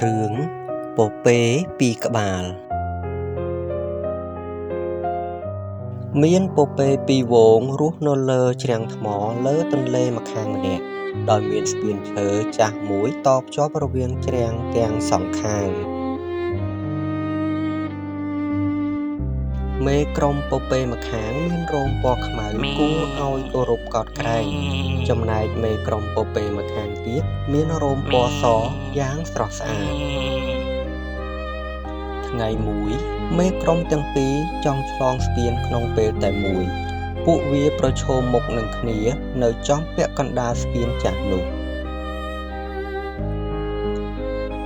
រឿងពពែពីរក្បាលមានពពែពីរហ្វូងរស់នៅលើជ្រាំងថ្មលើទន្លេម្ខាងម្នាក់ដោយមានស្ពានឈើចាស់មួយតភ្ជាប់រវាងជ្រាំងទាំងសងខាងមេក្រុមពពែម្ខាងមានរោមពណ៌ខ្មៅគួរឲ្យគោរពកោតក្រែងចំណែកមេក្រុមពពែម្ខាងទៀតមានរោមពណ៌សយ៉ាងស្រស់ស្អាតថ្ងៃមួយមេក្រុមទាំងពីរចង់ឆ្លងស្ពានក្នុងពេលតែមួយពួកវាប្រឈមមុខនឹងគ្នានៅចំពាក់កណ្ដាលស្ពានចាស់នោះ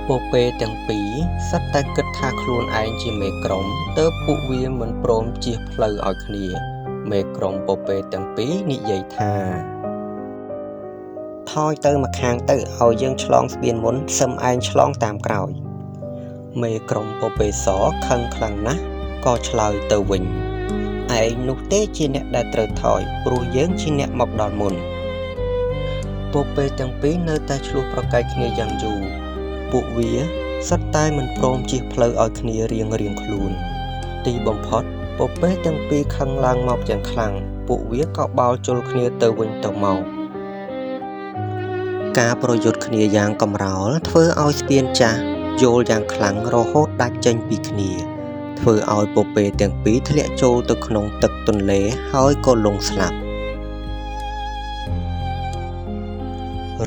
ពពែទាំងពីរសុទ្ធតែគិតថាខ្លួនឯងជាមេក្រុមទើបពួកវាមិនព្រមជៀសផ្លូវឲ្យគ្នាមេក្រុមពពែទាំងពីរនិយាយថាថយទៅម្ខាងទៅឲ្យយើងឆ្លងស្ពានមុនសឹមឯងឆ្លងតាមក្រោយមេក្រុមពពែសខឹងខ្លាំងណាស់ក៏ឆ្លើយទៅវិញឯងនោះទេជាអ្នកដែលត្រូវថយព្រោះយើងជាអ្នកមកដល់មុនពពែទាំងពីរនៅតែឆ្លោះប្រកែកគ្នាយ៉ាងយូរពួកវាសុទ្ធតែមិនព្រមជៀសផ្លូវឲ្យគ្នារៀងខ្លួនទីបំផុតពពែទាំងពីរខឹងឡើងមកយ៉ាងខ្លាំងពួកវាក៏បោលជល់គ្នាទៅវិញទៅមកការប្រយុទ្ធគ្នាយ៉ាងកម្រោលធ្វើឲ្យស្ពានចាស់យល់យ៉ាងខ្លាំងរហូតដាច់ចេញពីគ្នាធ្វើឲ្យពពែទាំងពីរធ្លាក់ចូលទៅក្នុងទឹកទន្លេហើយក៏លង់ស្លាប់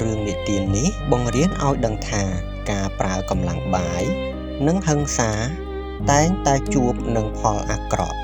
រឿងនិទាននេះបង្រៀនឲ្យដឹងថាការប្រើកម្លាំងបាយនិងហិង្សាតែងតែជួបនឹងផលអាក្រក់